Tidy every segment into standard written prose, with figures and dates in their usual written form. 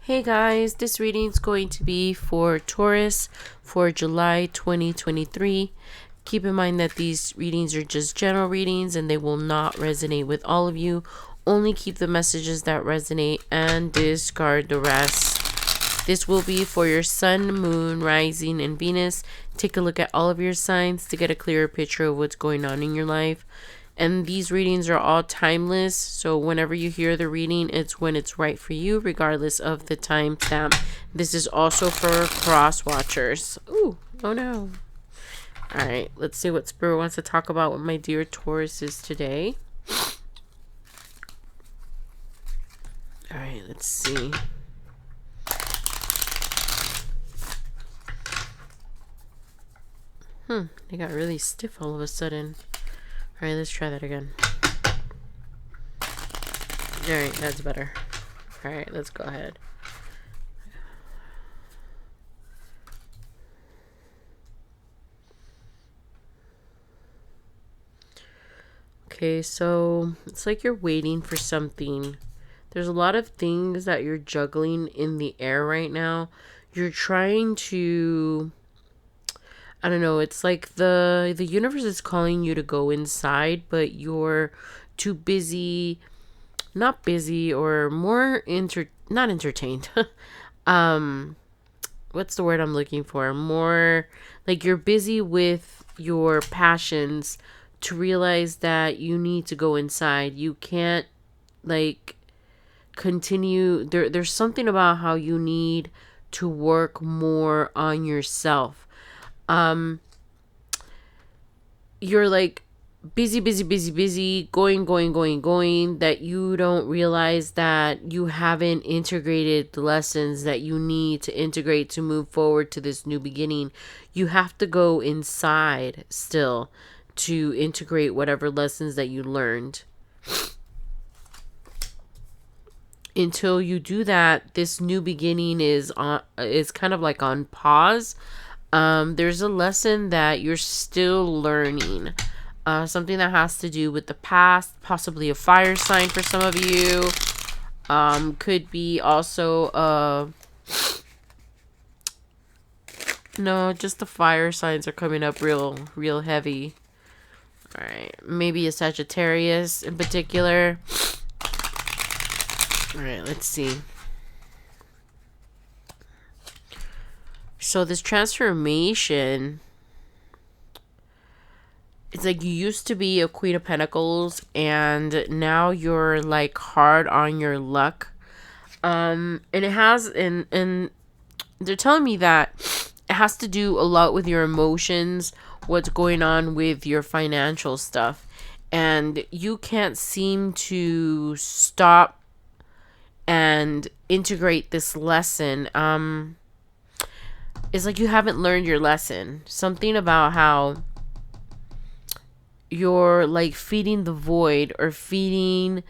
Hey guys, this reading is going to be for Taurus for July 2023. Keep in mind that these readings are just general readings and they will not resonate with all of you. Only keep the messages that resonate and discard the rest. This will be for your sun, moon, rising, and Venus. Take a look at all of your signs to get a clearer picture of what's going on in your life. And these readings are all timeless, so whenever you hear the reading, it's when it's right for you, regardless of the time stamp. This is also for cross watchers. Ooh, oh no. Alright, let's see what Spirit wants to talk about with my dear Tauruses today. Alright, let's see. They got really stiff all of a sudden. Alright, let's try that again. Alright, that's better. Alright, let's go ahead. Okay, so it's like you're waiting for something. There's a lot of things that you're juggling in the air right now. You're trying to... I don't know, it's like the universe is calling you to go inside, but you're too busy, not busy, or more not entertained. What's the word I'm looking for? More like you're busy with your passions to realize that you need to go inside. You can't like continue there's something about how you need to work more on yourself. You're like busy, going, that you don't realize that you haven't integrated the lessons that you need to integrate to move forward to this new beginning. You have to go inside still to integrate whatever lessons that you learned. Until you do that, this new beginning is kind of like on pause. There's a lesson that you're still learning. Something that has to do with the past, possibly a fire sign for some of you. Could be also no, just the fire signs are coming up real heavy. All right, maybe a Sagittarius in particular. All right, let's see. So this transformation, it's like you used to be a Queen of Pentacles and now you're like hard on your luck. And it has, and they're telling me that it has to do a lot with your emotions, what's going on with your financial stuff. And you can't seem to stop and integrate this lesson. It's like you haven't learned your lesson. Something about how you're like feeding the void or feeding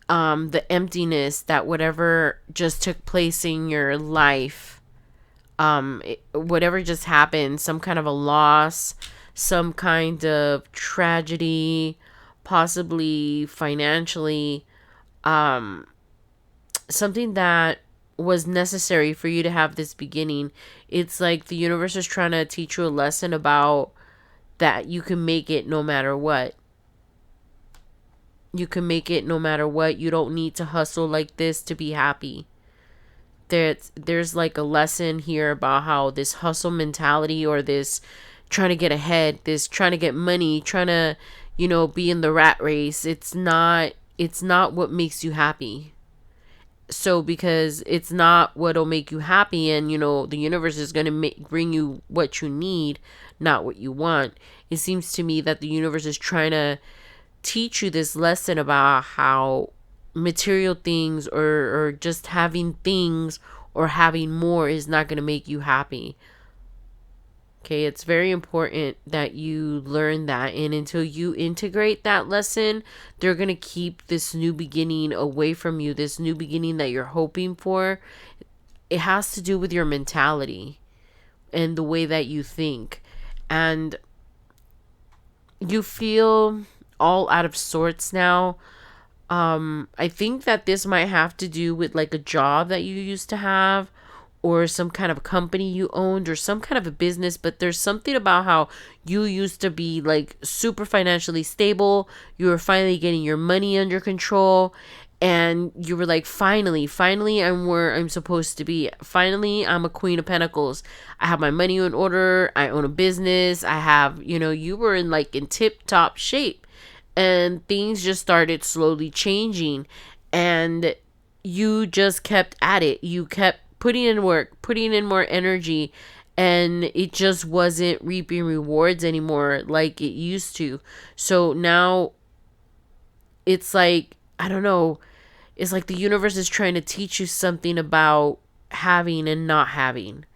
the emptiness that whatever just took place in your life, whatever just happened, some kind of a loss, some kind of tragedy, possibly financially, something that was necessary for you to have this beginning. It's like the universe is trying to teach you a lesson about that you can make it no matter what. You can make it no matter what. You don't need to hustle like this to be happy. There's like a lesson here about how this hustle mentality or this trying to get ahead, this trying to get money, trying to, be in the rat race. It's not what makes you happy. So because it's not what'll make you happy, and the universe is going to bring you what you need, not what you want. It seems to me that the universe is trying to teach you this lesson about how material things or just having things or having more is not going to make you happy. Okay, it's very important that you learn that. And until you integrate that lesson, they're going to keep this new beginning away from you. This new beginning that you're hoping for. It has to do with your mentality and the way that you think. And you feel all out of sorts now. I think that this might have to do with like a job that you used to have, or some kind of company you owned, or some kind of a business. But there's something about how you used to be like super financially stable. You were finally getting your money under control, and you were like, finally I'm where I'm supposed to be. Finally, I'm a queen of pentacles. I have my money in order. I own a business. I have, you were in like in tip top shape, and things just started slowly changing, and you just kept at it. You kept putting in work, putting in more energy, and it just wasn't reaping rewards anymore like it used to. So now it's like, I don't know, it's like the universe is trying to teach you something about having and not having.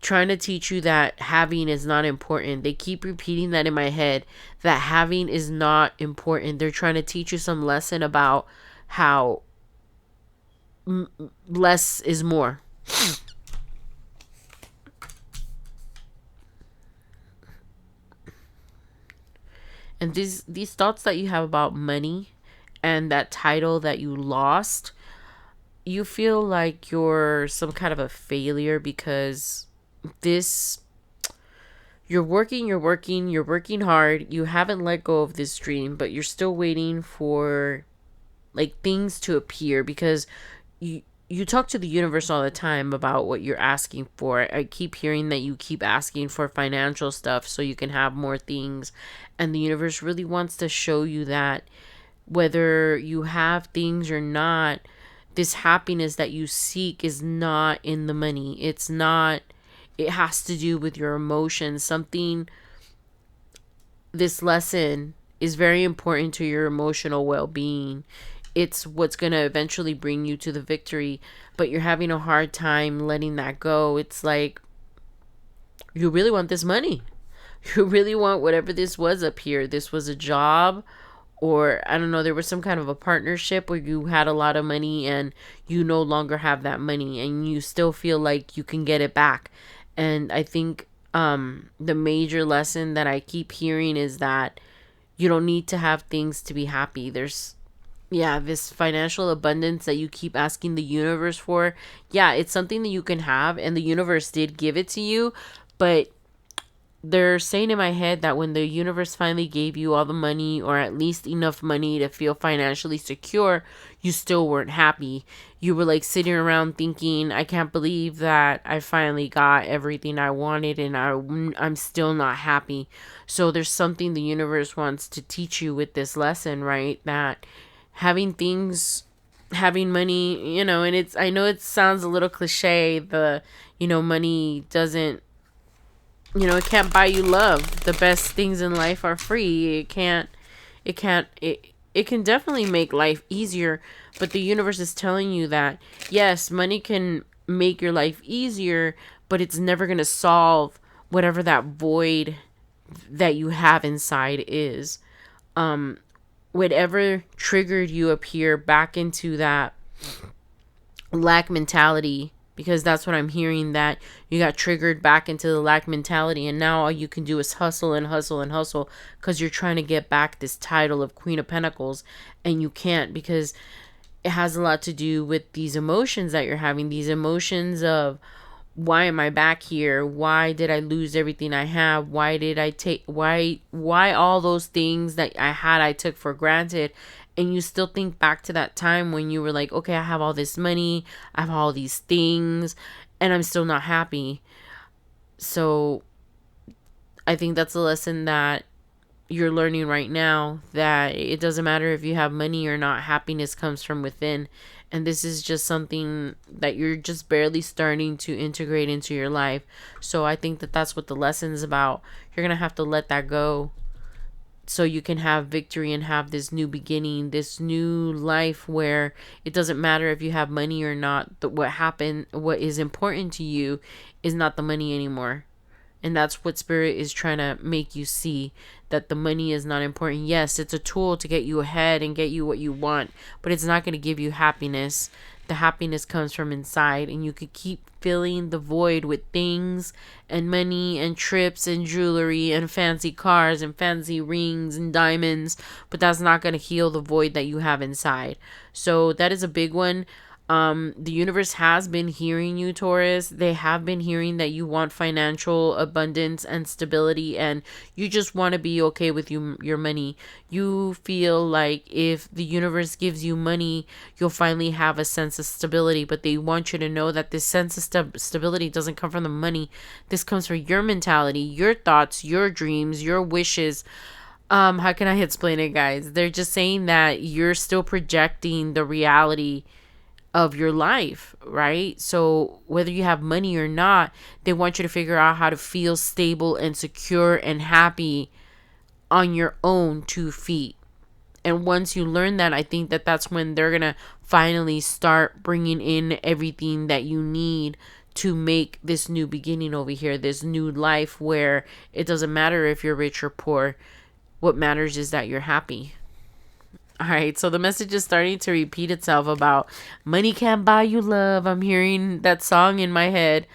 Trying to teach you that having is not important. They keep repeating that in my head, that having is not important. They're trying to teach you some lesson about how less is more. And these thoughts that you have about money and that title that you lost, you feel like you're some kind of a failure because this you're working hard. You haven't let go of this dream, but you're still waiting for like things to appear, because you talk to the universe all the time about what you're asking for. I keep hearing that you keep asking for financial stuff so you can have more things, and the universe really wants to show you that whether you have things or not, this happiness that you seek is not in the money. It's not, it has to do with your emotions. Something, this lesson is very important to your emotional well-being. It's what's going to eventually bring you to the victory, but you're having a hard time letting that go. It's like you really want this money. You really want whatever this was up here. This was a job, or I don't know, there was some kind of a partnership where you had a lot of money and you no longer have that money, and you still feel like you can get it back. And I think the major lesson that I keep hearing is that you don't need to have things to be happy. There's, yeah, this financial abundance that you keep asking the universe for. Yeah, it's something that you can have, and the universe did give it to you, but they're saying in my head that when the universe finally gave you all the money, or at least enough money to feel financially secure, you still weren't happy. You were like sitting around thinking, I can't believe that I finally got everything I wanted, and I'm still not happy. So there's something the universe wants to teach you with this lesson, right? That having things, having money, and it's, I know it sounds a little cliche, money doesn't, it can't buy you love. The best things in life are free. It can definitely make life easier, but the universe is telling you that yes, money can make your life easier, but it's never going to solve whatever that void that you have inside is. Whatever triggered you appear back into that lack mentality, because that's what I'm hearing, that you got triggered back into the lack mentality, and now all you can do is hustle and hustle and hustle because you're trying to get back this title of Queen of Pentacles, and you can't, because it has a lot to do with these emotions that you're having, these emotions of, why am I back here? Why did I lose everything I have? Why did I take, why all those things that I had I took for granted? And you still think back to that time when you were like, okay, I have all this money, I have all these things, and I'm still not happy. So I think that's a lesson that you're learning right now, that it doesn't matter if you have money or not, happiness comes from within. And this is just something that you're just barely starting to integrate into your life. So I think that that's what the lesson is about. You're going to have to let that go so you can have victory and have this new beginning, this new life where it doesn't matter if you have money or not. What is important to you is not the money anymore. And that's what Spirit is trying to make you see, that the money is not important. Yes, it's a tool to get you ahead and get you what you want, but it's not going to give you happiness. the happiness comes from inside, and you could keep filling the void with things and money and trips and jewelry and fancy cars and fancy rings and diamonds, but that's not going to heal the void that you have inside. So that is a big one. The universe has been hearing you, Taurus. They have been hearing that you want financial abundance and stability, and you just want to be okay with your money. You feel like if the universe gives you money, you'll finally have a sense of stability, but they want you to know that this sense of stability doesn't come from the money. This comes from your mentality, your thoughts, your dreams, your wishes. How can I explain it, guys? They're just saying that you're still projecting the reality of your life, right? So whether you have money or not, they want you to figure out how to feel stable and secure and happy on your own 2 feet. And once you learn that, I think that that's when they're gonna finally start bringing in everything that you need to make this new beginning over here, this new life where it doesn't matter if you're rich or poor. What matters is that you're happy. All right, so the message is starting to repeat itself about money can't buy you love. I'm hearing that song in my head.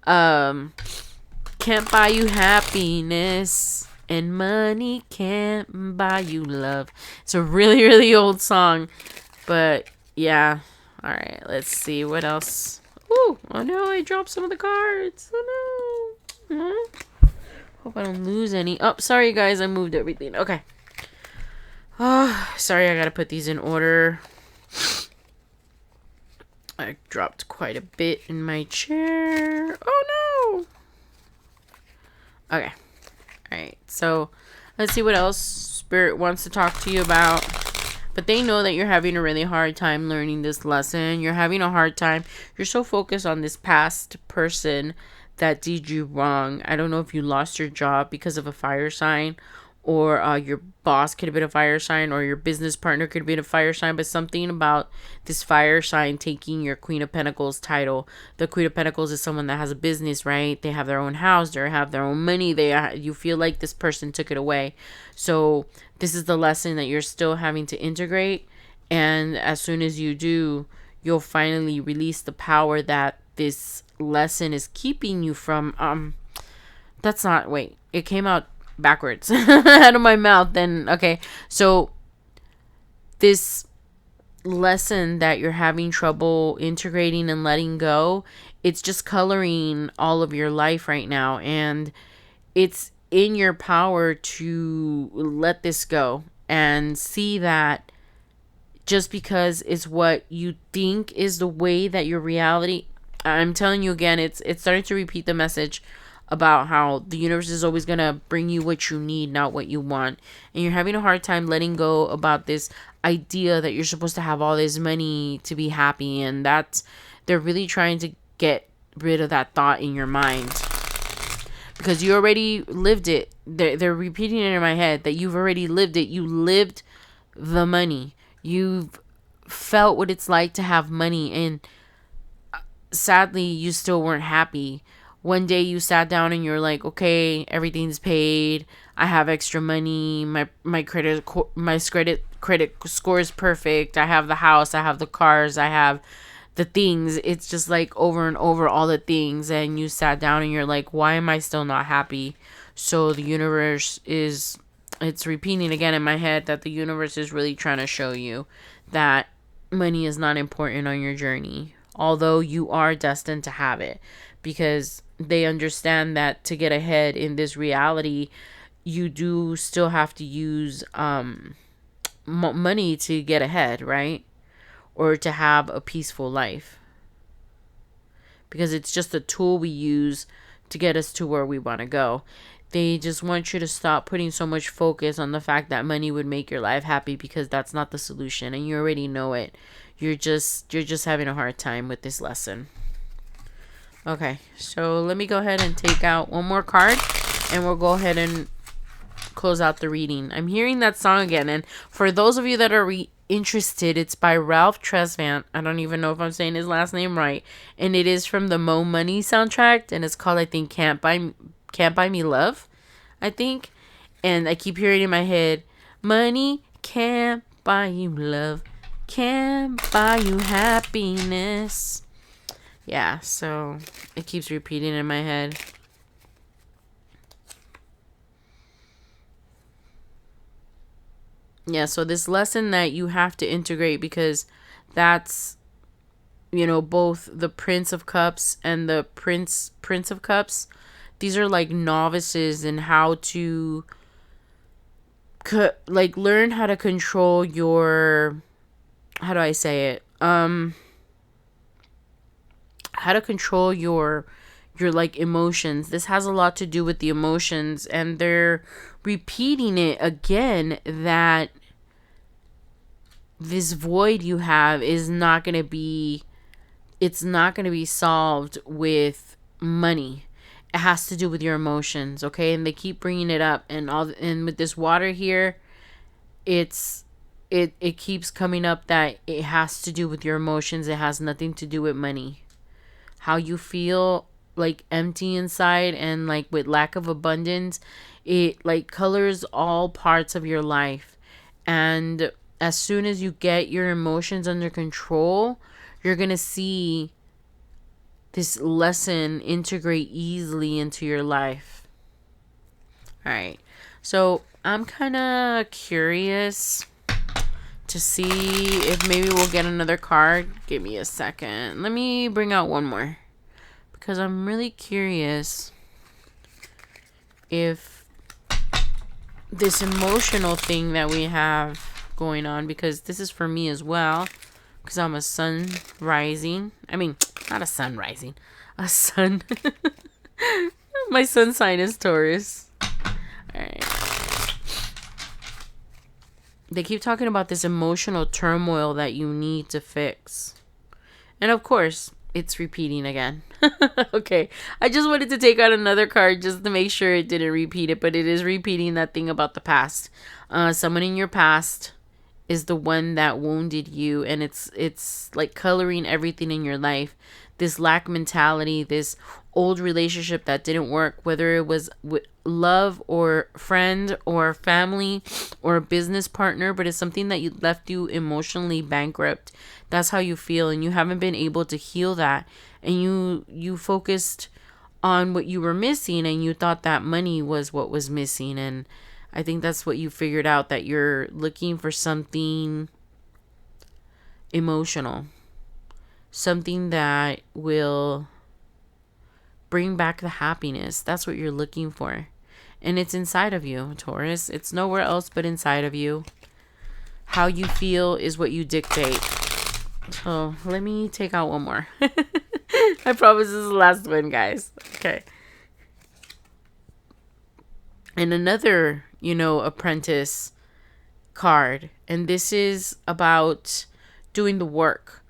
Can't buy you happiness, and money can't buy you love. It's a really, really old song, but yeah. All right, let's see what else. Ooh, oh no, I dropped some of the cards. Oh no. Hope I don't lose any. Oh, sorry guys, I moved everything. Okay. Oh, sorry, I gotta put these in order. I dropped quite a bit in my chair. Oh no! Okay. Alright, so let's see what else Spirit wants to talk to you about. But they know that you're having a really hard time learning this lesson. You're having a hard time. You're so focused on this past person that did you wrong. I don't know if you lost your job because of a fire sign, or your boss could have been a fire sign, or your business partner could have been a fire sign, but something about this fire sign taking your Queen of Pentacles title. The Queen of Pentacles is someone that has a business, right? They have their own house, they have their own money, you feel like this person took it away. So this is the lesson that you're still having to integrate, and as soon as you do, you'll finally release the power that this lesson is keeping you from. That's not, wait, it came out backwards out of my mouth. Then okay, so this lesson that you're having trouble integrating and letting go, it's just coloring all of your life right now, and it's in your power to let this go and see that just because it's what you think is the way that your reality, I'm telling you again, it's starting to repeat the message about how the universe is always going to bring you what you need, not what you want. And you're having a hard time letting go about this idea that you're supposed to have all this money to be happy. And they're really trying to get rid of that thought in your mind, because you already lived it. They're repeating it in my head that you've already lived it. You lived the money. You've felt what it's like to have money, and sadly, you still weren't happy. One day you sat down and you're like, okay, everything's paid. I have extra money. My credit score is perfect. I have the house. I have the cars. I have the things. It's just like over and over all the things. And you sat down and you're like, why am I still not happy? So the universe it's repeating again in my head that the universe is really trying to show you that money is not important on your journey, although you are destined to have it, because they understand that to get ahead in this reality, you do still have to use money to get ahead, right? Or to have a peaceful life, because it's just a tool we use to get us to where we want to go. They just want you to stop putting so much focus on the fact that money would make your life happy, because that's not the solution, and you already know it. You're just having a hard time with this lesson. Okay, so let me go ahead and take out one more card, and we'll go ahead and close out the reading. I'm hearing that song again, and for those of you that are interested, it's by Ralph Tresvant. I don't even know if I'm saying his last name right, and it is from the Mo Money soundtrack, and it's called, I think, Can't Buy Me Love, I think. And I keep hearing in my head, money can't buy you love, can't buy you happiness. Yeah, so it keeps repeating in my head. Yeah, so this lesson that you have to integrate, because that's, you know, both the Prince of Cups and the Prince of Cups. These are like novices in how to like learn how to control your, how do I say it? How to control your like emotions. This has a lot to do with the emotions, and they're repeating it again, that this void you have is not going to be, it's not going to be solved with money. It has to do with your emotions, okay? And they keep bringing it up, and with this water here, it keeps coming up that it has to do with your emotions. It has nothing to do with money. How you feel like empty inside and like with lack of abundance, it like colors all parts of your life. And as soon as you get your emotions under control, you're going to see this lesson integrate easily into your life. All right. So I'm kind of curious to see if maybe we'll get another card. Give me a second. Let me bring out one more, because I'm really curious if this emotional thing that we have going on, because this is for me as well, because I'm a sun rising. I mean, not a sun rising, a sun. My sun sign is Taurus. All right. They keep talking about this emotional turmoil that you need to fix. And of course, it's repeating again. Okay. I just wanted to take out another card just to make sure it didn't repeat it, but it is repeating that thing about the past. Someone in your past is the one that wounded you, and it's like coloring everything in your life. This lack mentality, this old relationship that didn't work, whether it was with love or friend or family or a business partner, but it's something that you left you emotionally bankrupt. That's how you feel, and you haven't been able to heal that. And you focused on what you were missing, and you thought that money was what was missing. And I think that's what you figured out, that you're looking for something emotional, something that will bring back the happiness. That's what you're looking for. And it's inside of you, Taurus. It's nowhere else but inside of you. How you feel is what you dictate. So let me take out one more. I promise this is the last one, guys. Okay. And another, apprentice card. And this is about doing the work.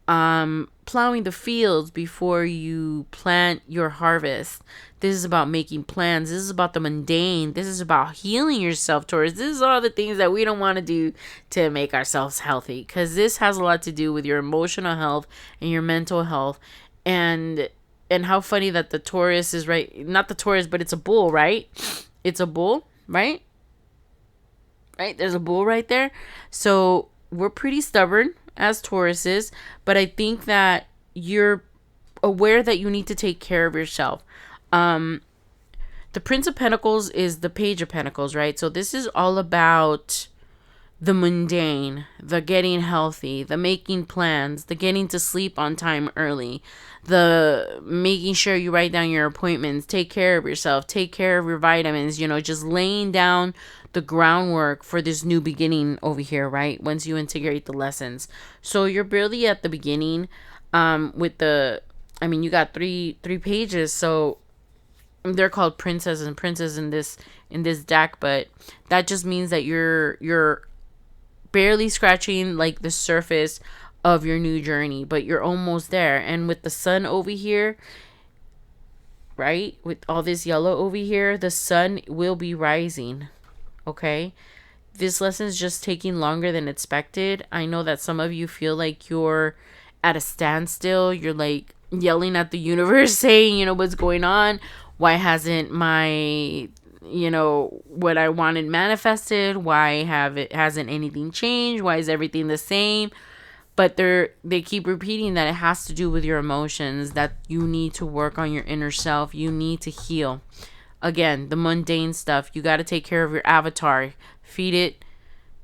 Plowing the fields before you plant your harvest. This is about making plans. This is about the mundane. This is about healing yourself, Taurus. This is all the things that we don't want to do to make ourselves healthy, because this has a lot to do with your emotional health and your mental health. And how funny that the Taurus is right, not the Taurus, but it's a bull, right? It's a bull, right? Right? There's a bull right there. So we're pretty stubborn as Tauruses, but I think that you're aware that you need to take care of yourself. The Prince of Pentacles is the Page of Pentacles, right? So this is all about the mundane, the getting healthy, the making plans, the getting to sleep on time early, the making sure you write down your appointments, take care of yourself, take care of your vitamins, just laying down the groundwork for this new beginning over here, right? Once you integrate the lessons. So you're barely at the beginning, with you got three pages, so they're called princess and princess in this deck, but that just means that you're barely scratching like the surface of your new journey, but you're almost there. And with the sun over here, right, with all this yellow over here, the sun will be rising. Okay, this lesson is just taking longer than expected. I know that some of you feel like you're at a standstill. You're like yelling at the universe saying, what's going on? Why hasn't my what I wanted manifested. Why hasn't anything changed? Why is everything the same? But they keep repeating that it has to do with your emotions, that you need to work on your inner self. You need to heal. Again, the mundane stuff. You got to take care of your avatar. Feed it.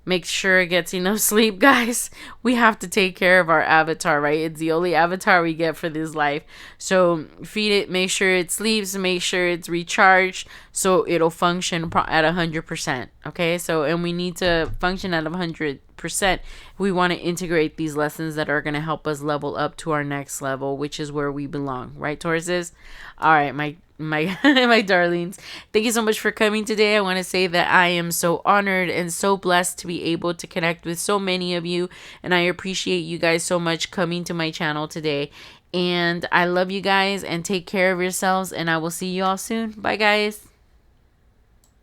Make sure it gets enough sleep, guys. We have to take care of our avatar, right? It's the only avatar we get for this life. So feed it, make sure it sleeps, make sure it's recharged so it'll function at 100%. Okay, so and we need to function at 100%. We want to integrate these lessons that are going to help us level up to our next level, which is where we belong, right, Tauruses? All right, my my darlings, thank you so much for coming today. I want to say that I am so honored and so blessed to be able to connect with so many of you, and I appreciate you guys so much coming to my channel today. And I love you guys, and take care of yourselves, and I will see you all soon. Bye, guys.